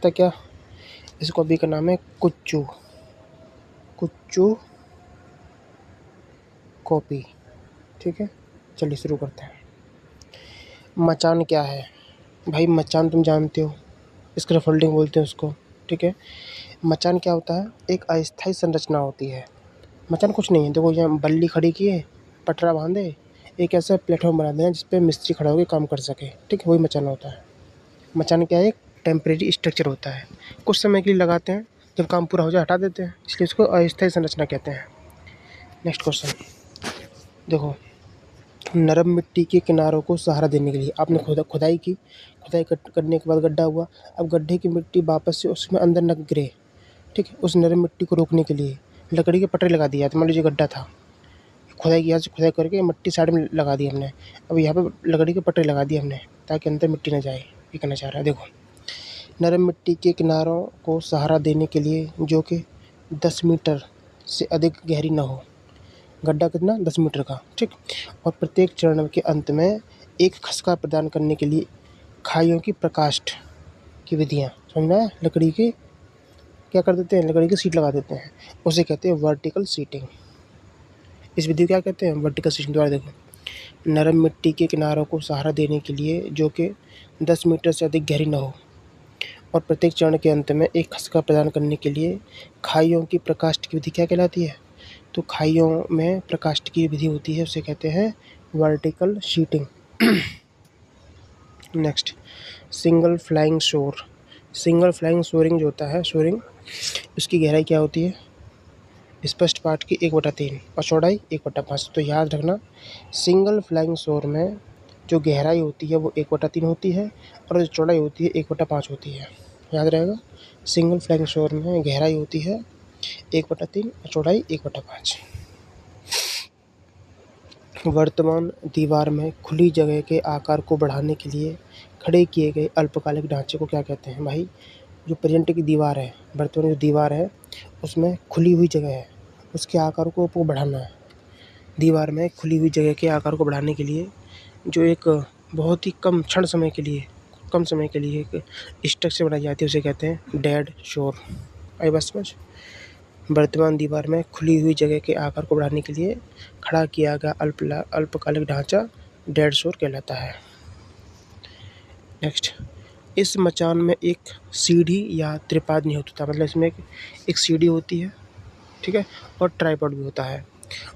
करता क्या, इस कॉपी का नाम है कुच्चू, कुच्चू कॉपी। ठीक है, चलिए शुरू करते हैं। मचान क्या है भाई? मचान तुम जानते हो, स्कैफोल्डिंग बोलते हैं उसको। ठीक है, मचान क्या होता है? एक अस्थायी संरचना होती है। मचान कुछ नहीं है, देखो यहाँ बल्ली खड़ी किए, पटरा बांधे, एक ऐसा प्लेटफॉर्म बना देना जिस पे मिस्त्री खड़ा होकर काम कर सके। ठीक है, वही मचान होता है। मचान क्या है? एक टेम्परेरी स्ट्रक्चर होता है, कुछ समय के लिए लगाते हैं, जब काम पूरा हो जाए हटा देते हैं, इसलिए इसको अस्थायी संरचना कहते हैं। नेक्स्ट क्वेश्चन देखो, नरम मिट्टी के किनारों को सहारा देने के लिए आपने खुदाई की, खुदाई करने के बाद गड्ढा हुआ, अब गड्ढे की मिट्टी वापस से उसमें अंदर न गिरे। ठीक है, उस नरम मिट्टी को रोकने के लिए लकड़ी के पटरे लगा दिया। तो मान लीजिए गड्ढा था, खुदाई किया, खुदाई करके मिट्टी साइड में लगा दी हमने, अब यहाँ पे लकड़ी के पटरे लगा दिए हमने ताकि अंदर मिट्टी न जाए। ये कहना चाह रहा है। देखो, नरम मिट्टी के किनारों को सहारा देने के लिए जो कि 10 मीटर से अधिक गहरी न हो, गड्ढा कितना? 10 मीटर का। ठीक, और प्रत्येक चरण के अंत में एक खसका प्रदान करने के लिए खाइयों की प्रकाष्ठ की विधियाँ, समझ में आया? लकड़ी की क्या कर देते हैं? लकड़ी की सीट लगा देते हैं, उसे कहते हैं वर्टिकल सीटिंग। इस विधि को क्या कहते हैं? Vertical seating. द्वारा देखो, नरम मिट्टी के किनारों को सहारा देने के लिए जो कि 10 मीटर से अधिक गहरी न हो और प्रत्येक चरण के अंत में एक खसका प्रदान करने के लिए खाइयों की प्रकाष्ठ की विधि क्या कहलाती है? तो खाइयों में प्रकाष्ठ की विधि होती है, उसे कहते हैं vertical sheeting. Next, single flying शोर। सिंगल फ्लाइंग शोरिंग जो होता है, शोरिंग, उसकी गहराई क्या होती है? स्पष्ट पार्ट की 1/3 और चौड़ाई 1/5। तो याद रखना, सिंगल फ्लाइंग शोर में जो गहराई होती है वो 1/3 होती है और जो चौड़ाई होती है 1/5 होती है। याद रहेगा, सिंगल फ्लाइंग शोर में गहराई होती है 1/3 और चौड़ाई 1/5। वर्तमान दीवार में खुली जगह के आकार को बढ़ाने के लिए खड़े किए गए अल्पकालिक ढांचे को क्या कहते हैं भाई? जो प्रेजेंट की दीवार है, वर्तमान जो दीवार है उसमें खुली हुई जगह है, उसके आकार को बढ़ाना है। दीवार में खुली हुई जगह के आकार को बढ़ाने के लिए जो एक बहुत ही कम समय के लिए एक स्ट्रक्चर बनाई जाती है, उसे कहते हैं डेड शोर। आई बात समझ? वर्तमान दीवार में खुली हुई जगह के आकार को बढ़ाने के लिए खड़ा किया गया अल्पकालिक ढांचा डेड शोर कहलाता है। नेक्स्ट, इस मचान में एक सीढ़ी या त्रिपाद नहीं होता, मतलब इसमें एक सीढ़ी होती है, ठीक है, और ट्राइपॉड भी होता है।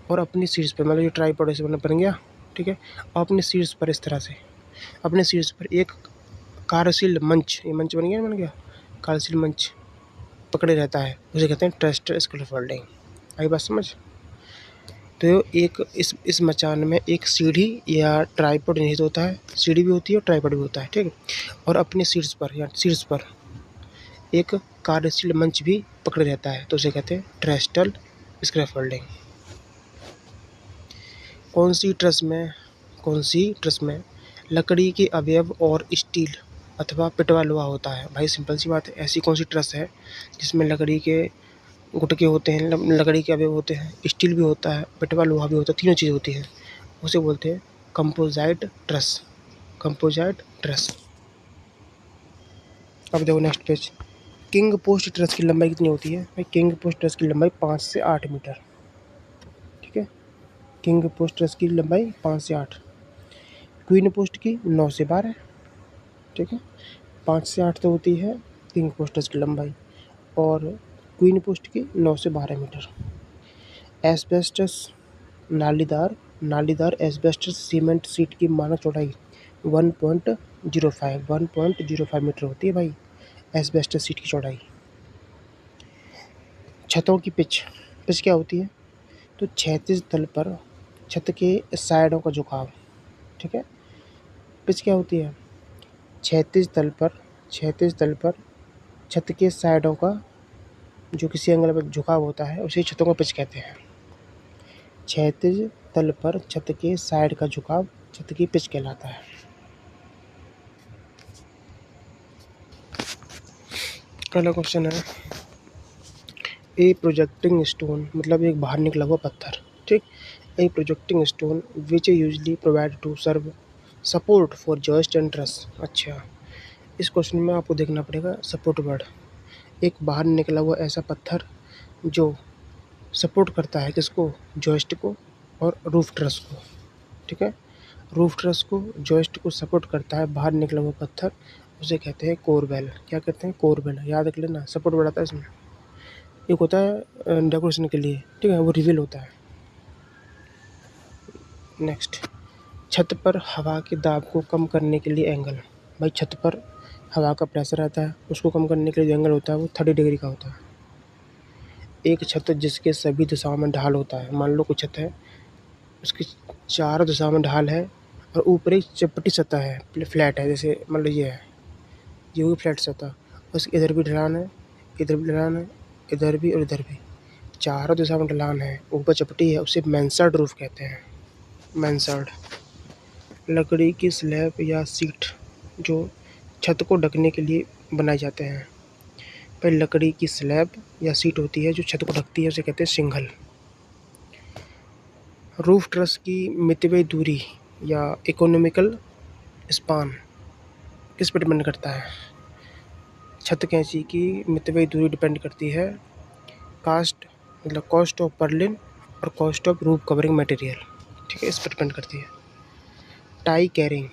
और अपनी शीर्ष पर, मतलब ये ट्राइपॉड ऐसे बन गया, ठीक है, और अपने शीर्ष पर इस तरह से, अपने शीर्ष पर एक कार्यशील मंच, ये मंच बन गया कार्यशील मंच पकड़े रहता है, उसे कहते हैं ट्रस्टर स्कैफोल्डिंग। आई बात समझ? तो एक इस मचान में एक सीढ़ी या ट्राइपॉड निहित होता है, सीढ़ी भी होती है और ट्राइपॉड भी होता है, ठीक है, और अपने शीर्ष पर एक कार्यशील मंच भी पकड़े रहता है, तो उसे कहते हैं ट्रस्टर स्कैफोल्डिंग। कौन सी ट्रस में लकड़ी के अवयव और स्टील अथवा पिटवा लोहा होता है? भाई सिंपल सी बात है, ऐसी कौन सी ट्रस है जिसमें लकड़ी के गुटके होते हैं, लकड़ी के अवयव होते हैं, स्टील भी होता है, पिटवा लोहा भी होता है, तीनों चीज़ होती है, उसे बोलते हैं कंपोजाइट ट्रस। Composite truss. अब देखो next page, king post truss की लंबाई कितनी होती है? भाई किंग पोस्ट ट्रस की लंबाई 5 से 8 मीटर। ठीक है, किंग पोस्ट ट्रस की लंबाई 5 से 8, क्वीन पोस्ट की 9 से 12। ठीक है, 5 से 8 तो होती है किंग पोस्ट ट्रस की लंबाई, और क्वीन पोस्ट की 9 से 12 मीटर। एस्बेस्टस नालीदार एस्बेस्टस सीमेंट सीट की मानक चौड़ाई 1.05 मीटर होती है भाई, एस्बेस्टस सीट की चौड़ाई। छतों की पिच क्या होती है? तो क्षैतिज तल पर छत के साइडों का झुकाव। ठीक है, पिच क्या होती है? क्षैतिज तल पर छत के साइडों का जो किसी एंगल पर झुकाव होता है उसे छतों का पिच कहते हैं। क्षैतिज तल पर छत के साइड का झुकाव छत की पिच कहलाता है। पहला क्वेश्चन है, ए प्रोजेक्टिंग स्टोन, मतलब एक बाहर निकला हुआ पत्थर। ठीक, a projecting stone which usually provide to serve support for joist and truss. अच्छा, इस क्वेश्चन में आपको देखना पड़ेगा सपोर्ट वर्ड। एक बाहर निकला हुआ ऐसा पत्थर जो सपोर्ट करता है किसको, जॉइस्ट को और रूफ ट्रस को, ठीक है। रूफ ट्रस को, जॉइस्ट को सपोर्ट करता है बाहर निकला हुआ पत्थर, उसे कहते हैं कोरबेल। क्या कहते हैं, कोरबेल। याद रख लेना, सपोर्ट बढ़ाता है इसमें। एक होता है डेकोरेशन के लिए, ठीक है, वो रिवील होता है। नेक्स्ट, छत पर हवा के दाब को कम करने के लिए एंगल। भाई छत पर हवा का प्रेशर रहता है, उसको कम करने के लिए जो एंगल होता है वो 30 डिग्री का होता है। एक छत जिसके सभी दिशाओं में ढाल होता है। मान लो कोई छत है, उसकी चारों दिशाओं में ढाल है और ऊपर एक चपटी सतह है, फ्लैट है, जैसे मान लो ये हुई फ्लैट सतह, उसके इधर भी ढलान है, इधर भी ढलान है, इधर भी और इधर भी, चारों दिशा में ढलान है, ऊपर चपटी है, उसे मैnsard रूफ कहते हैं। मैnsard। लकड़ी की स्लैब या सीट जो छत को ढकने के लिए बनाए जाते हैं। पर लकड़ी की स्लैब या सीट होती है जो छत को ढकती है, उसे कहते हैं सिंगल। रूफ ट्रस की मितव्ययी दूरी या इकोनॉमिकल स्पान किस पर डिपेंड करता है। छत कैंची की मितव्ययी दूरी डिपेंड करती है कॉस्ट ऑफ पर्लिन और cost of roof covering material, ठीक है, इस पर डिपेंड करती है। टाई कैरिंग,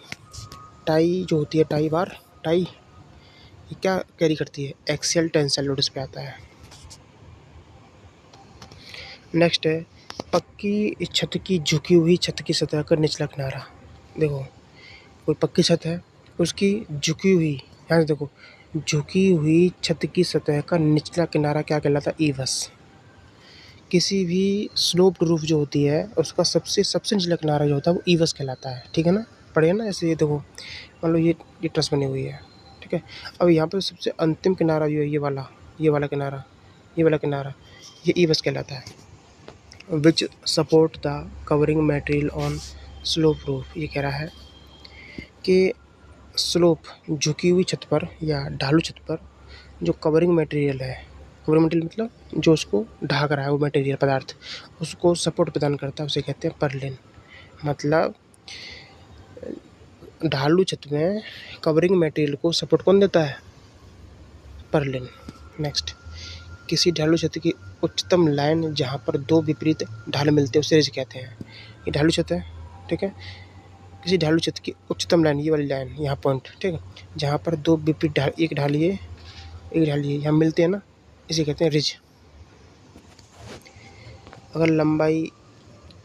टाई जो होती है, टाई बार, टाई ये क्या कैरी करती है, एक्सियल टेंसाइल लोड इस पे आता है। नेक्स्ट है पक्की छत की झुकी हुई छत की सतह का निचला किनारा। देखो कोई पक्की छत है, उसकी झुकी हुई, यहाँ से देखो, झुकी हुई छत की सतह का निचला किनारा क्या कहलाता है, ईवस। किसी भी स्लोप्ड रूफ जो होती है उसका सबसे निचला किनारा जो होता है वो ईवस कहलाता है, ठीक है ना, पढ़े ना। ऐसे ये देखो, मान लो ये ट्रस बनी हुई है, ठीक है। अब यहाँ पर सबसे अंतिम किनारा जो है ये वाला किनारा, ये ईवस कहलाता है। विच support the covering material on slope roof, ये कह रहा है कि स्लोप झुकी हुई छत पर या ढालू छत पर जो कवरिंग मटेरियल है, कवरिंग मटेरियल मतलब जो उसको ढाक रहा है, वो मटेरियल पदार्थ उसको सपोर्ट प्रदान करता है, उसे कहते हैं पर्लिन। मतलब ढालू छत में कवरिंग मटेरियल को सपोर्ट कौन देता है, पर्लिन। नेक्स्ट, किसी ढालू छत की उच्चतम लाइन जहाँ पर दो विपरीत ढाल मिलते हैं उसे रिज कहते हैं। ये ढालू छत है, ठीक है, किसी ढालू छत की उच्चतम लाइन, ये वाली लाइन, यहाँ पॉइंट, ठीक है, जहाँ पर दो विपरीत ढाल, एक ढाल ये यहाँ मिलते हैं ना, इसे कहते हैं रिज। अगर लंबाई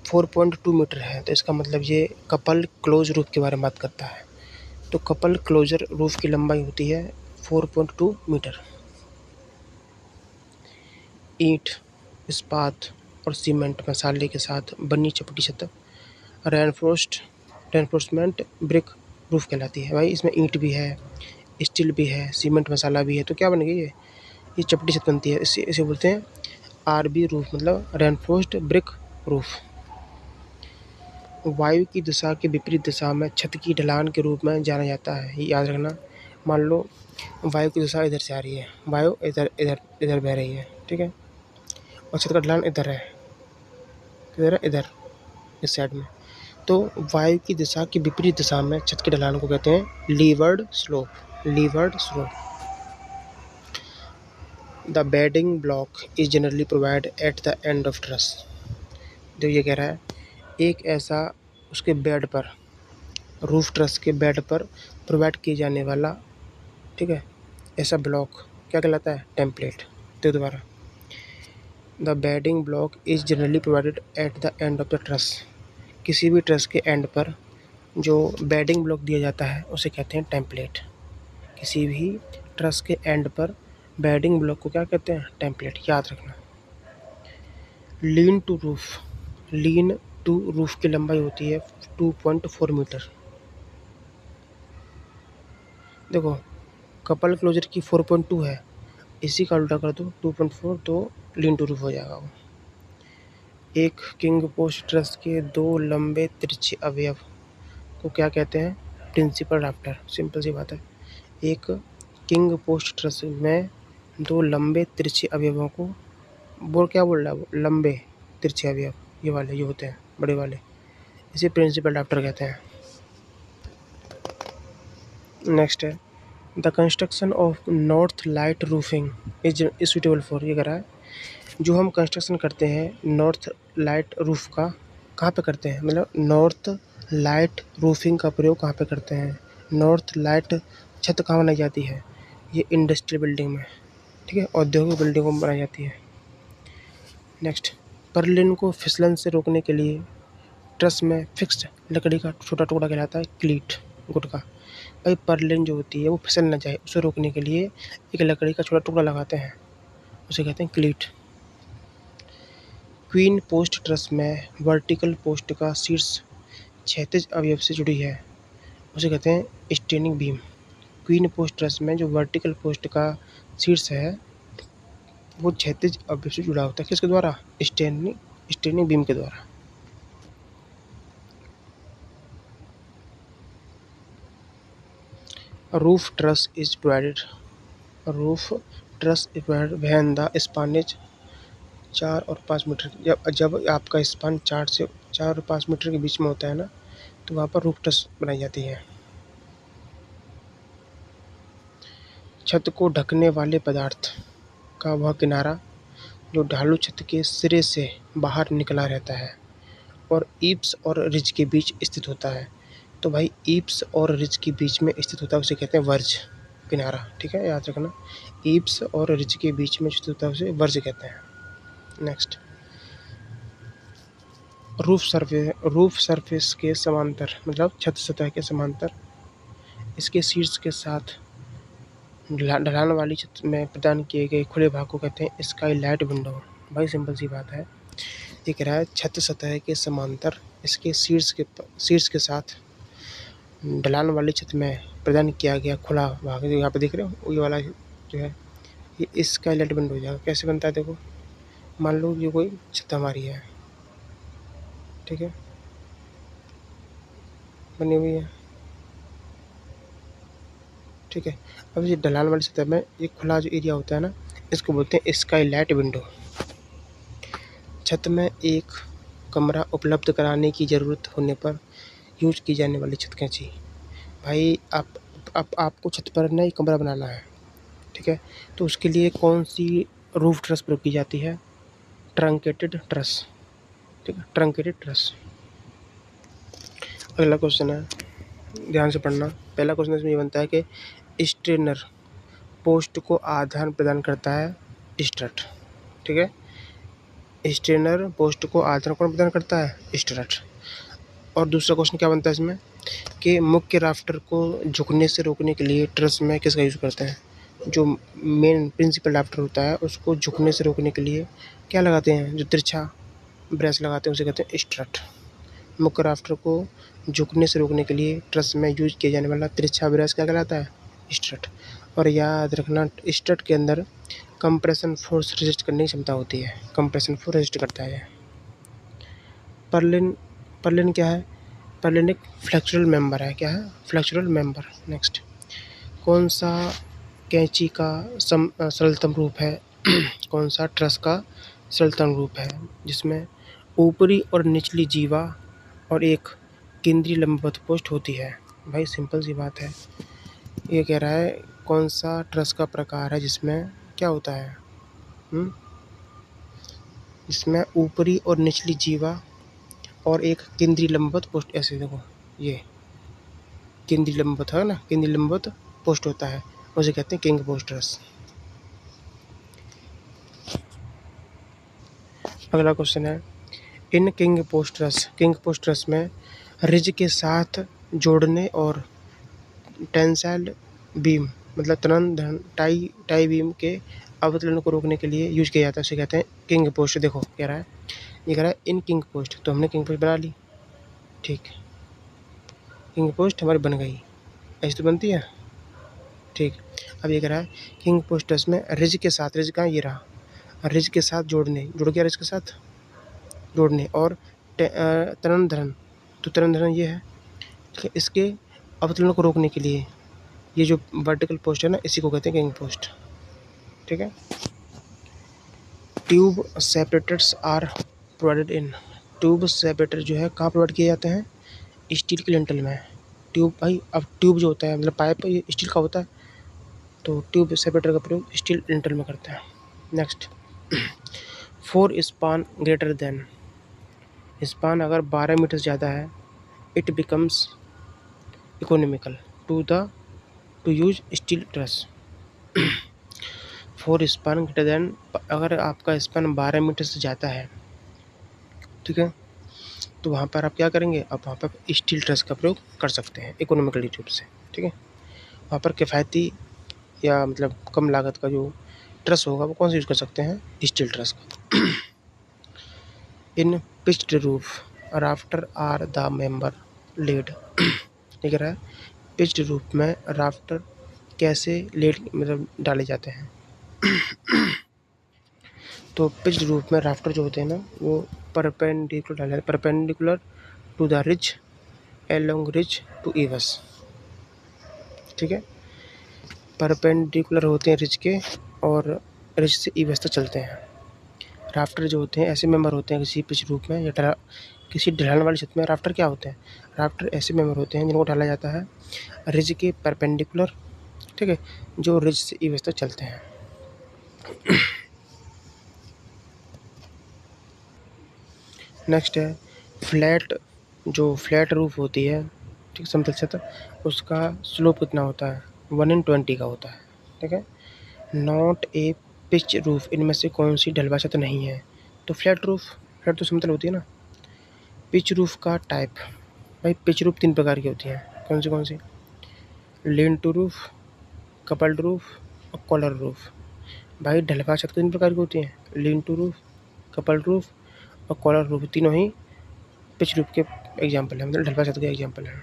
4.2 मीटर है तो इसका मतलब ये कपल क्लोज रूफ के बारे में बात करता है। तो कपल क्लोजर रूफ की लंबाई होती है 4.2 मीटर। ईंट, इस्पात और सीमेंट मसाले के साथ बनी चपटी छत रेनफोर्समेंट ब्रिक रूफ कहलाती है। भाई इसमें ईंट भी है, स्टील भी है, सीमेंट मसाला भी है, तो क्या बन गई ये चपटी छत बनती है। इसे बोलते हैं आरबी रूफ, मतलब रेनफोर्स्ड ब्रिक रूफ। वायु की दिशा के विपरीत दिशा में छत की ढलान के रूप में जाना जाता है, ये याद रखना। मान लो वायु की दिशा इधर से आ रही है, वायु इधर इधर इधर बह रही है, ठीक है, और छत का ढलान इधर है, किधर है, इधर इस साइड में। तो वायु की दिशा की विपरीत दिशा में छत की ढलान को कहते हैं leeward slope. The bedding block is generally provide at the end of truss. जो ये कह रहा है, एक ऐसा उसके बेड पर, रूफ ट्रस के बेड पर प्रोवाइड किए जाने वाला, ठीक है, ऐसा ब्लॉक क्या कहलाता है, टेम्पलेट। तो दोबारा, the bedding block is generally provided at the end of the truss. किसी भी ट्रस के एंड पर जो बेडिंग ब्लॉक दिया जाता है उसे कहते हैं टेम्पलेट। किसी भी ट्रस के एंड पर बेडिंग ब्लॉक को क्या कहते हैं, टेम्पलेट, याद रखना। लीन टू रूफ की लंबाई होती है 2.4 मीटर। देखो कपल क्लोजर की 4.2 है, इसी का उल्टा कर दो 2.4, तो लीन टू रूफ हो जाएगा वो। एक किंग पोस्ट ट्रस के दो लंबे तिरछे अवयव को क्या कहते हैं, प्रिंसिपल राफ्टर। सिंपल सी बात है, एक किंग पोस्ट ट्रस में दो लंबे तिरछे अवयवों को, वो क्या बोल रहा है, वो लंबे तिरछे अवयव, ये वाले जो होते हैं बड़े वाले, इसे प्रिंसिपल राफ्टर कहते हैं। नेक्स्ट है the construction of north light roofing is suitable for, ये कह रहा है जो हम कंस्ट्रक्शन करते हैं नॉर्थ लाइट रूफ का, कहाँ पे करते हैं, मतलब नॉर्थ लाइट रूफिंग का प्रयोग कहाँ पे करते हैं, नॉर्थ लाइट छत कहाँ बनाई जाती है, ये इंडस्ट्रियल बिल्डिंग में, ठीक है, औद्योगिक बिल्डिंगों में बनाई जाती है। नेक्स्ट, पर्लिन को फिसलन से रोकने के लिए ट्रस में फिक्स्ड लकड़ी का छोटा टुकड़ा कहलाता है क्लीट, गुटका। भाई पर्लिन जो होती है वो फिसल न जाए उसे रोकने के लिए एक लकड़ी का छोटा टुकड़ा लगाते हैं, उसे कहते हैं क्लीट। क्वीन पोस्ट ट्रस में वर्टिकल पोस्ट का शीर्ष क्षैतिज अवयव से जुड़ी है, उसे कहते हैं staining beam. Queen post truss में जो वर्टिकल पोस्ट का शीर्ष है वो क्षैतिज अवयव से जुड़ा होता है, किसके द्वारा, स्टेनिंग बीम के द्वारा। Roof truss is provided, roof truss is provided when the span is 4 और 5 मीटर, जब आपका स्पान 4 और 5 मीटर के बीच में होता है ना, तो वहाँ पर रूफ ट्रस बनाई जाती है। छत को ढकने वाले पदार्थ का वह किनारा जो ढालू छत के सिरे से बाहर निकला रहता है और ईप्स और रिज के बीच स्थित होता है। तो भाई ईप्स और रिज के बीच में स्थित होता है उसे कहते हैं वर्ज, किनारा, ठीक है, याद रखना, ईप्स और रिज के बीच में स्थित होता है उसे वर्ज कहते हैं। नेक्स्ट, रूफ सरफेस के समांतर, मतलब छत सतह के समांतर इसके शीर्ष के साथ ढलान वाली छत में प्रदान किए गए खुले भाग को कहते हैं स्काई लाइट विंडो। भाई सिंपल सी बात है, ये कह रहा है छत सतह के समांतर इसके शीर्ष के साथ ढलान वाली छत में प्रदान किया गया खुला भाग, जो यहाँ पे देख रहे हो ये वाला जो है ये स्काई लाइट विंडो हो जाएगा। कैसे बनता है देखो, मान लो ये कोई छत हमारी है, ठीक है, बनी हुई है, ठीक है। अब ये ढलान वाली सतह में ये खुला जो एरिया होता है ना, इसको बोलते हैं स्काई लाइट विंडो। छत में एक कमरा उपलब्ध कराने की ज़रूरत होने पर यूज की जाने वाली छत कैंची। भाई आपको छत पर नई कमरा बनाना है, ठीक है, तो उसके लिए कौन सी रूफ ट्रस प्रयोग की जाती है, ट्रंकेटेड ट्रस, ठीक है, ट्रंकेटेड ट्रस। अगला क्वेश्चन है, ध्यान से पढ़ना। पहला क्वेश्चन इसमें ये बनता है कि स्ट्रेनर पोस्ट को आधार प्रदान करता है स्ट्रट, ठीक है, स्ट्रेनर पोस्ट को आधार कौन प्रदान करता है, स्ट्रट। और दूसरा क्वेश्चन क्या बनता है इसमें कि मुख्य राफ्टर को झुकने से रोकने के लिए ट्रस में किसका यूज़ करते हैं, जो मेन प्रिंसिपल राफ्टर होता है उसको झुकने से रोकने के लिए क्या लगाते हैं, जो तिरछा ब्रेस लगाते हैं उसे कहते हैं स्ट्रट। मुख्य राफ्टर को झुकने से रोकने के लिए ट्रस में यूज किया जाने वाला तिरछा ब्रेस क्या कहलाता है, स्ट्रट। और याद रखना स्ट्रट के अंदर कंप्रेशन फोर्स रेजिस्ट करने की क्षमता होती है, कंप्रेशन फोर्स रेजिस्ट करता है। पर्लिन क्या है, पर्लिन एक फ्लेक्सुरल मेंबर है, क्या है, फ्लेक्सुरल मेंबर। नेक्स्ट, कौन सा कैंची का सरलतम रूप है कौन सा ट्रस का सरलतम रूप है जिसमें ऊपरी और निचली जीवा और एक केंद्रीय लंबवत पोस्ट होती है। भाई सिंपल सी बात है, ये कह रहा है कौन सा ट्रस का प्रकार है जिसमें क्या होता है, जिसमें ऊपरी और निचली जीवा और एक केंद्रीय लंबवत पोस्ट, ऐसे देखो ये केंद्रीय लंबवत है ना, केंद्रीय लंबवत पोस्ट होता है उसे कहते हैं किंग पोस्ट ट्रस। अगला क्वेश्चन है, इन किंग पोस्ट ट्रस में रिज के साथ जोड़ने और टेंसाइल बीम, मतलब तनन धन टाई बीम के अवतरण को रोकने के लिए यूज किया जाता है, उसे कहते हैं किंग पोस्ट। देखो कह रहा है, ये कह रहा है इन किंग पोस्ट, तो हमने किंग पोस्ट बना ली, ठीक, किंग पोस्ट हमारी बन गई, ऐसी तो बनती है, ठीक। अब ये कह रहा है किंग पोस्ट ट्रस में रिज के साथ, रिज कहाँ, ये रहा, रिज के साथ जोड़ने, जुड़ गया रिज के साथ जोड़ने, और तनन धरन, तो तनन धरन ये है, इसके अवतरण को रोकने के लिए ये जो वर्टिकल पोस्ट है ना इसी को कहते हैं किंग पोस्ट, ठीक है। Tube separators are provided in, tube separator जो है कहाँ प्रोवाइड किए जाते हैं, स्टील के लिंटल में। ट्यूब, भाई अब ट्यूब जो होता है मतलब पाइप ये स्टील का होता है, तो ट्यूब सेपरेटर का प्रयोग स्टील लिंटल में करते हैं। Next, for span greater than, span अगर 12 मीटर से ज़्यादा है, it becomes economical to use steel truss. For span greater than, अगर आपका स्पान 12 मीटर से ज़्यादा है, ठीक है, तो वहाँ पर आप क्या करेंगे, आप वहाँ पर स्टील ट्रस का प्रयोग कर सकते हैं इकोनॉमिकली ट्यूब से। ठीक है, वहाँ पर किफ़ायती या मतलब कम लागत का जो ट्रस होगा वो कौन सा यूज़ कर सकते हैं, स्टील ट्रस का। In pitched roof rafter are the member laid, लिख रहा है पिच्ड रूफ में राफ्टर कैसे लेड मतलब डाले जाते हैं। तो पिच्ड रूफ में राफ्टर जो होते हैं ना वो परपेंडिकुलर डाले जाते हैं, perpendicular to the ridge along ridge to eaves. ठीक है, परपेंडिकुलर होते हैं रिज के और रिज से ईवस तक चलते हैं। राफ्टर जो होते हैं ऐसे मेंबर होते हैं किसी पिच रूप में या किसी ढलान वाली छत में। राफ्टर क्या होते हैं, राफ्टर ऐसे मेंबर होते हैं जिनको ढाला जाता है रिज के परपेंडिकुलर, ठीक है, जो रिज से ईवस तक चलते हैं। नेक्स्ट है फ्लैट, जो फ्लैट रूफ होती है, ठीक, समतल छत, उसका स्लोप कितना होता है, 1/20 का होता है। ठीक है, नॉट ए पिच रूफ, इनमें से कौन सी ढलवा छत नहीं है, तो फ्लैट रूफ, फ्लैट तो समतल होती है ना। पिच रूफ का टाइप, भाई पिच रूफ 3 प्रकार की होती हैं, कौन सी, lean to roof, coupled roof और कॉलर रूफ। भाई ढलवा छत 3 प्रकार की होती हैं, lean to roof, coupled roof और कॉलर रूफ, तीनों ही पिच रूफ के एग्जाम्पल है, मतलब ढलवा छत के एग्जाम्पल है।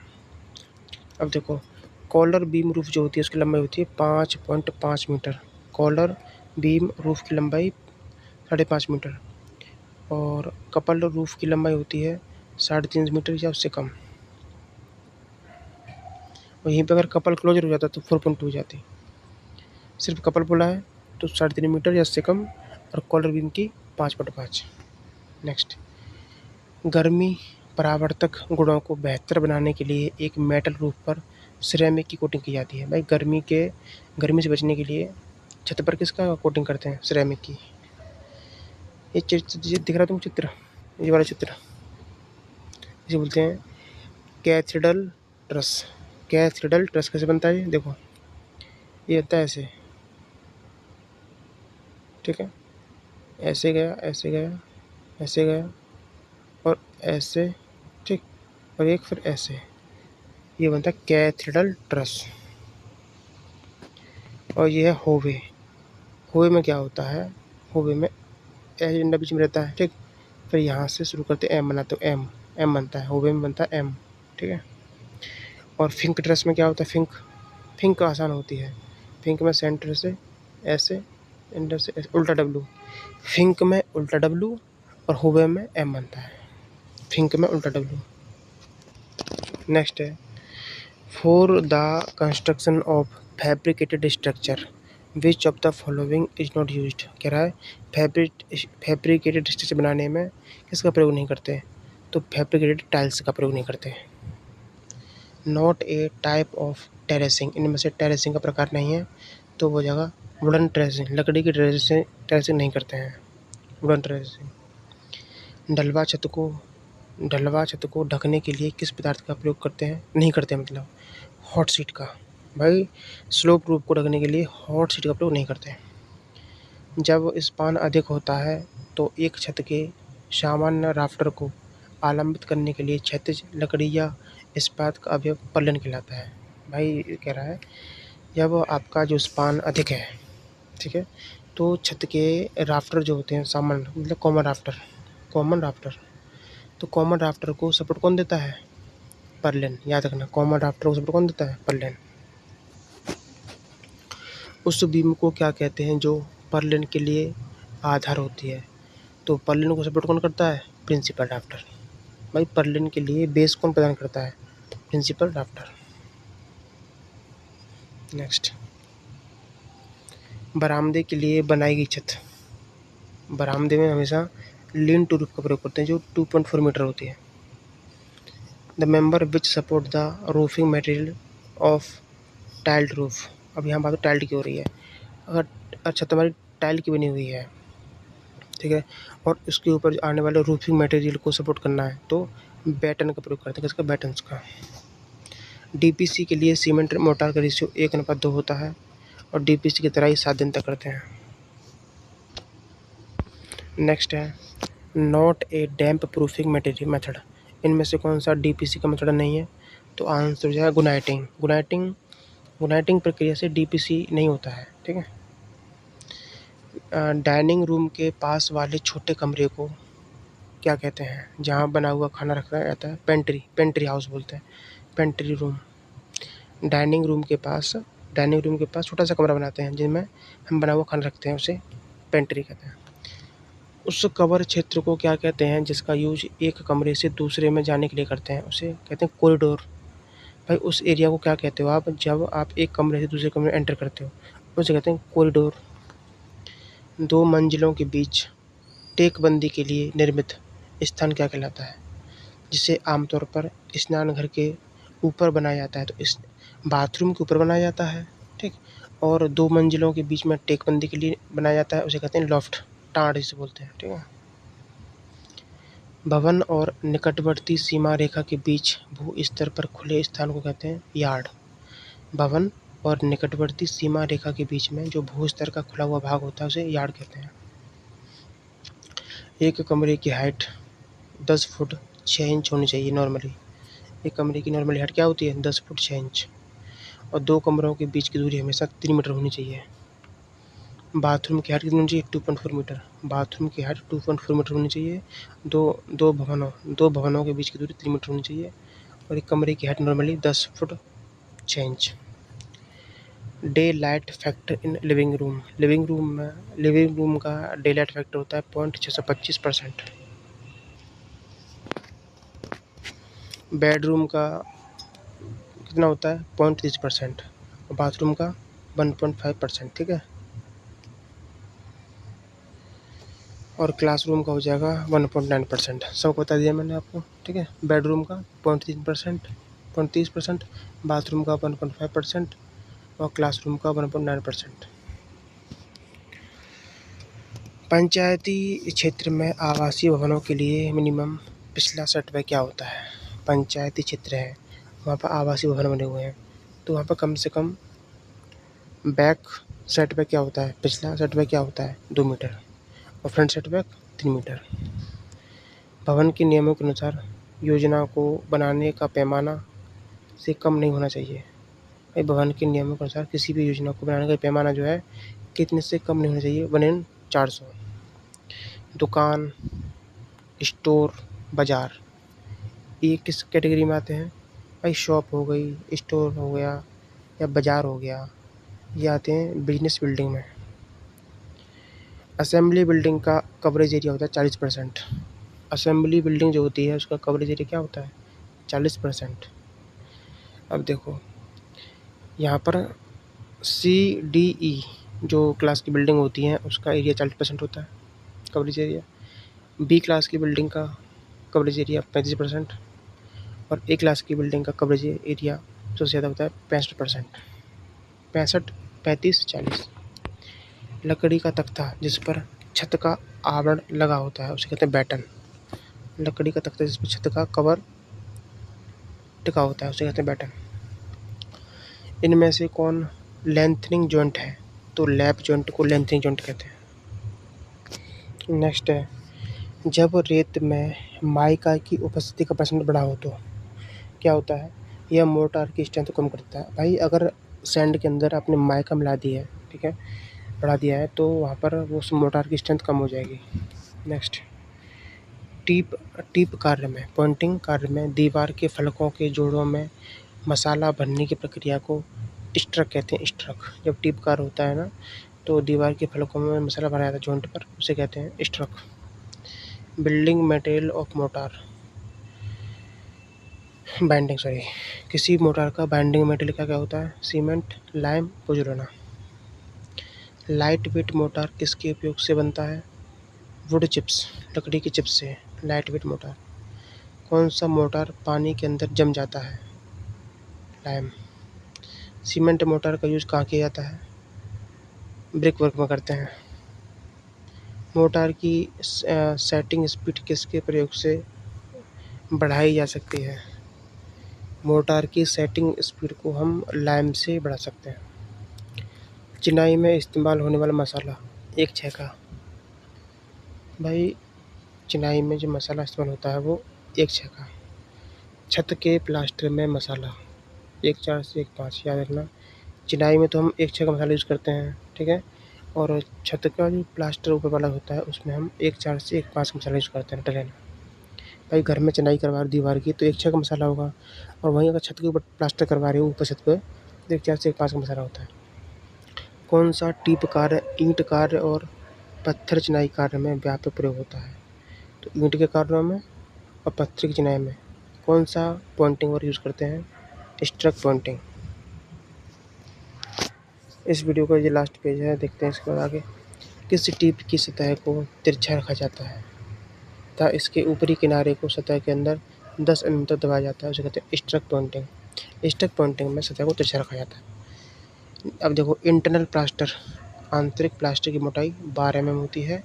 अब देखो, कॉलर बीम रूफ जो होती है उसकी लंबाई होती है 5.5 मीटर, कॉलर बीम रूफ की लंबाई 5.5 मीटर, और कपल्ड रूफ की लंबाई होती है 3.5 मीटर या उससे कम। और यहीं पे अगर कपल क्लोजर हो जाता तो 4.2 हो जाती। सिर्फ कपल बोला है तो 3.5 मीटर या उससे कम, और कॉलर बीम की 5.5। नेक्स्ट, गर्मी परावर्तक गुणों को बेहतर बनाने के लिए एक मेटल रूफ पर सिरेमिक की कोटिंग की जाती है। भाई गर्मी से बचने के लिए छत पर किसका कोटिंग करते हैं, सिरेमिक की। ये दिख रहा है तुम चित्र, ये वाला चित्र, इसे बोलते हैं कैथेड्रल ट्रस। कैथेड्रल ट्रस कैसे बनता है, देखो ये होता है ऐसे, ठीक है, ऐसे गया, ऐसे गया, ऐसे गया और ऐसे, ठीक, और एक फिर ऐसे, ये बनता है कैथेड्रल ट्रस। और ये है होवे। होवे में क्या होता है, होवे में ऐसे डंडा बीच में रहता है, ठीक, फिर यहाँ से शुरू करते एम बनाते हो, एम बनता है, होवे में बनता है एम। ठीक है, और फिंक ट्रस में क्या होता है, फिंक आसान होती है, फिंक में सेंटर से ऐसे, एंडर से ऐसे, उल्टा डब्लू, फिंक में उल्टा डब्लू और होवे में एम बनता है, फिंक में उल्टा डब्लू। नेक्स्ट है for the construction of fabricated structure which of the following is not used. कह रहा है फैब्रिकेटेड स्ट्रक्चर बनाने में किसका प्रयोग नहीं करते, तो फैब्रिकेटेड टाइल्स का प्रयोग नहीं करते। Not a type of terracing, इनमें से टेरेसिंग का प्रकार नहीं है, तो वो जगह वुडन टेरेसिंग, लकड़ी की टेरेसिंग नहीं करते हैं, वुडन टेरेसिंग। ढलवा छत को ढकने के लिए किस पदार्थ का प्रयोग करते हैं, नहीं करते, मतलब हॉट सीट का। भाई स्लोप रूफ को ढकने के लिए हॉट सीट का प्रयोग नहीं करते हैं। जब स्पान अधिक होता है तो एक छत के सामान्य राफ्टर को आलंबित करने के लिए क्षैतिज लकड़ी या इस्पात का अवयव पर्लिन कहलाता है। भाई कह रहा है जब आपका जो स्पान अधिक है, ठीक है, तो छत के राफ्टर जो होते हैं सामान्य, मतलब कॉमन राफ्टर, तो कॉमन राफ्टर को सपोर्ट कौन देता है, पर्लिन। याद रखना, कॉमन राफ्टर को सपोर्ट कौन देता है, पर्लिन। उस बीम को क्या कहते हैं जो पर्लिन के लिए आधार होती है, तो पर्लिन को सपोर्ट कौन करता है, प्रिंसिपल राफ्टर। भाई पर्लिन के लिए बेस कौन प्रदान करता है, प्रिंसिपल राफ्टर। नेक्स्ट, बरामदे के लिए बनाई गई छत, बरामदे में हमेशा लीन टू रूफ का प्रयोग करते हैं जो 2.4 मीटर होती है। The member which support the roofing material of tiled roof अब यहाँ बात टाइल्ड की हो रही है। अगर छत हमारी टाइल की बनी हुई है, ठीक है, और उसके ऊपर आने वाले रूफिंग मटेरियल को सपोर्ट करना है तो बैटन का प्रयोग करते हैं। किसका? बैटन्स का। डीपीसी के लिए सीमेंट मोर्टार का रेशियो 1:2 होता है और डीपीसी की तराई 7 दिन तक करते हैं। नेक्स्ट है not a damp proofing material method. इनमें से कौन सा डीपीसी का मेथड नहीं है? तो आंसर हो जाएगा गुनाइटिंग। गुनाइटिंग प्रक्रिया से डीपीसी नहीं होता है, ठीक है। डाइनिंग रूम के पास वाले छोटे कमरे को क्या कहते हैं? जहाँ बना हुआ खाना रखा जाता है, पेंट्री हाउस बोलते हैं, पेंट्री रूम। डाइनिंग रूम के पास छोटा सा कमरा बनाते हैं जिनमें हम बना हुआ खाना रखते हैं, उसे पेंट्री कहते हैं। उस कवर क्षेत्र को क्या कहते हैं जिसका यूज एक कमरे से दूसरे में जाने के लिए करते हैं? उसे कहते हैं कॉरिडोर। भाई उस एरिया को क्या कहते हो आप जब आप एक कमरे से दूसरे कमरे में एंटर करते हो? उसे कहते हैं कॉरिडोर। 2 मंजिलों के बीच टेकबंदी के लिए निर्मित स्थान क्या कहलाता है? जिसे आमतौर पर स्नान घर के ऊपर बनाया जाता है, तो इस बाथरूम के ऊपर बनाया जाता है, ठीक। और 2 मंजिलों के बीच में टेकबंदी के लिए बनाया जाता है, उसे कहते हैं लॉफ्ट, टाँड़ जिसे बोलते हैं, ठीक है। भवन और निकटवर्ती सीमा रेखा के बीच भू स्तर पर खुले स्थान को कहते हैं यार्ड। भवन और निकटवर्ती सीमा रेखा के बीच में जो भू स्तर का खुला हुआ भाग होता है उसे यार्ड कहते हैं। एक कमरे की हाइट 10 फुट 6 इंच होनी चाहिए नॉर्मली। एक कमरे की नॉर्मली हाइट क्या होती है? 10 फुट 6 इंच। और 2 कमरों के बीच की दूरी हमेशा 3 मीटर होनी चाहिए। बाथरूम की हाइट कितनी होनी चाहिए? 2.4 मीटर। बाथरूम की हाइट 2.4 मीटर होनी चाहिए। दो भवनों के बीच की दूरी 3 मीटर होनी चाहिए। और एक कमरे की height normally 10 foot 6 inch. Day light factor in living room का डे लाइट फैक्टर होता है 0.625%। बेडरूम का कितना होता है? 0.30%। और बाथरूम का 1.5%, ठीक है। और क्लासरूम का हो जाएगा 1.9%। सब बता दिया मैंने आपको, ठीक है। बेडरूम का 0.30%, बाथरूम का 1.5% और क्लासरूम का 1.9%। पंचायती क्षेत्र में आवासीय भवनों के लिए मिनिमम पिछला सेटबैक क्या होता है? पंचायती क्षेत्र है, वहाँ पर आवासीय भवन बने हुए हैं, तो वहाँ पर कम से कम बैक सेटबैक क्या होता है? पिछला सेटबैक क्या होता है? 2 मीटर। और फ्रंट सेटबैक 3 मीटर। भवन के नियमों के अनुसार योजना को बनाने का पैमाना से कम नहीं होना चाहिए। भाई भवन के नियमों के अनुसार किसी भी योजना को बनाने का पैमाना जो है कितने से कम नहीं होना चाहिए? 1/400। दुकान, स्टोर, बाजार, ये किस कैटेगरी में आते हैं? भाई शॉप हो गई, स्टोर हो गया या बाजार हो गया, ये आते हैं बिजनेस बिल्डिंग में। असेंबली बिल्डिंग का कवरेज एरिया होता है 40%। असेंबली बिल्डिंग जो होती है उसका कवरेज एरिया क्या होता है? 40%। अब देखो यहाँ पर CDE जो क्लास की बिल्डिंग होती है उसका एरिया 40% होता है कवरेज एरिया। B क्लास की बिल्डिंग का कवरेज एरिया 35% और A क्लास की बिल्डिंग का कवरेज एरिया सबसे ज़्यादा होता है 65%। 65, 35, 40। लकड़ी का तख्ता जिस पर छत का आवरण लगा होता है उसे कहते हैं बैटन। लकड़ी का तख्ता जिस पर छत का कवर टिका होता है उसे कहते हैं बैटन। इनमें से कौन लेंथनिंग जॉइंट है? तो लैप जॉइंट को लेंथनिंग जॉइंट कहते हैं। नेक्स्ट है जब रेत में माइका की उपस्थिति का % बढ़ा हो तो क्या होता है? यह मोर्टार की स्ट्रेंथ को कम करता है। भाई अगर सैंड के अंदर आपने माइका मिला दी है, ठीक है, बढ़ा दिया है, तो वहाँ पर वो उस मोर्टार की स्ट्रेंथ कम हो जाएगी। नेक्स्ट टीप कार्य में, पॉइंटिंग कार्य में दीवार के फलकों के जोड़ों में मसाला भरने की प्रक्रिया को स्ट्रक कहते हैं। स्ट्रक जब टीप कार्य होता है ना तो दीवार के फलकों में मसाला भरा जाता है जॉइंट पर, उसे कहते हैं strut. Building material of mortar binding किसी मोटार का बाइंडिंग मटेरियल क्या होता है? Cement, lime, pozzolana. Light weight mortar किसके उपयोग से बनता है? वुड चिप्स, लकड़ी की चिप्स से लाइट वेट मोटार। कौन सा मोटार पानी के अंदर जम जाता है? लाइम। सीमेंट मोटर का यूज़ कहाँ किया जाता है? ब्रिक वर्क में करते हैं। मोटर की सेटिंग स्पीड किसके प्रयोग से बढ़ाई जा सकती है? मोटर की सेटिंग स्पीड को हम लाइम से बढ़ा सकते हैं। चिनाई में इस्तेमाल होने वाला मसाला एक छेका। भाई चिनाई में जो मसाला इस्तेमाल होता है वो एक छेका। छत के प्लास्टर में मसाला 1 4 से 1 5 याद रखना। चिनाई में तो हम एक छेका मसाला यूज़ करते हैं, ठीक है। और छत का जो प्लास्टर ऊपर वाला होता है उसमें हम 1 4 से 1 5 मसाला यूज़ करते हैं, रट लेना। भाई घर में चिनाई करवा रहे दीवार की तो 1 छेका मसाला होगा, और वहीं अगर छत के ऊपर प्लास्टर करवा रहे हो ऊपर छत पे तो 1 4 से 1 5 का मसाला होता है। कौन सा टीप कार्य ईंट कार्य और पत्थर चिनाई कार्य में व्यापक प्रयोग होता है? तो ईंट के कार्यों में और पत्थर की चिनाई में कौन सा पॉइंटिंग वर्क यूज़ करते हैं? Struck Poynting. इस वीडियो का ये लास्ट पेज है, देखते हैं इसके बाद आगे। किस टीप की सतह को तिरछा रखा जाता है तथा इसके ऊपरी किनारे को सतह के अंदर 10 mm तक दबाया जाता है, उसे कहते हैं स्ट्रक पॉइंटिंग। स्ट्रक पॉइंटिंग में सतह को तिरछा रखा जाता है। अब देखो, इंटरनल प्लास्टर आंतरिक प्लास्टर की मोटाई 12 mm होती है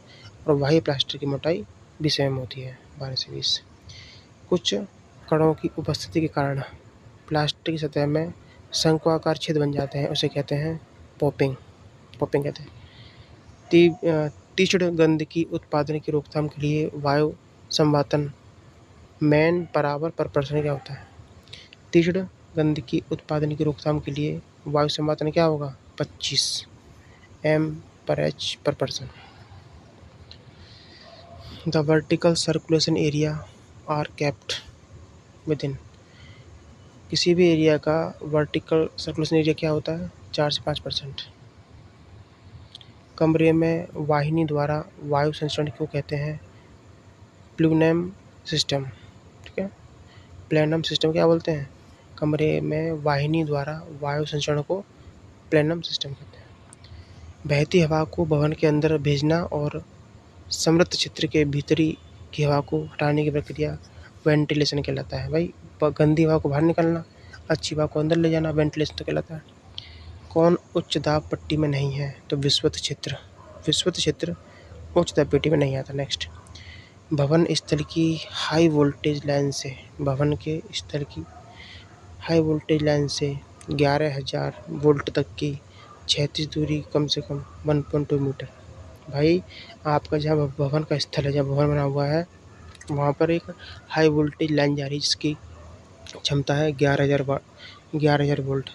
और बाह्य प्लास्टर की मोटाई 20 mm होती है, 12 से 20। कुछ कणों की उपस्थिति के कारण प्लास्टर की सतह में शंक्वाकार छेद बन जाते हैं, उसे कहते हैं पॉपिंग। पॉपिंग कहते हैं। तीक्ष्ण गंध की उत्पादन की रोकथाम के लिए वायु संवातन मैन बराबर पर पर्सन क्या होता है? तीक्ष्ण गंध की उत्पादन की रोकथाम के लिए वायु संवातन क्या होगा? 25 m/h पर person. The vertical circulation area are kept within. किसी भी एरिया का वर्टिकल सर्कुलेशन एरिया क्या होता है? 4 से 5%। कमरे में वाहिनी द्वारा वायु संचरण को कहते हैं प्लूमेम सिस्टम, ठीक है। प्लैनम सिस्टम क्या बोलते हैं? कमरे में वाहिनी द्वारा वायु संचरण को प्लैनम सिस्टम कहते हैं। बहती हवा को भवन के अंदर भेजना और समृद्ध क्षेत्र के भीतरी की हवा को हटाने की प्रक्रिया वेंटिलेशन कहलाता है। भाई गंदी हवा को बाहर निकालना, अच्छी हवा को अंदर ले जाना वेंटिलेशन तो कहलाता है। कौन उच्च दाब पट्टी में नहीं है? तो विस्वत क्षेत्र। विस्वत क्षेत्र उच्च दाब पट्टी में नहीं आता। नेक्स्ट, भवन स्थल की हाई वोल्टेज लाइन से भवन के स्थल की हाई वोल्टेज लाइन से 11,000 वोल्ट तक की क्षैतिज दूरी कम से कम 1.2 मीटर। भाई आपका जहाँ भवन का स्थल है, जहाँ भवन बना हुआ है, वहाँ पर एक हाई वोल्टेज लाइन जा रही है जिसकी क्षमता है 11,000 वोल्ट।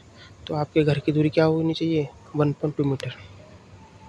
तो आपके घर की दूरी क्या होनी चाहिए? 1.2 मीटर।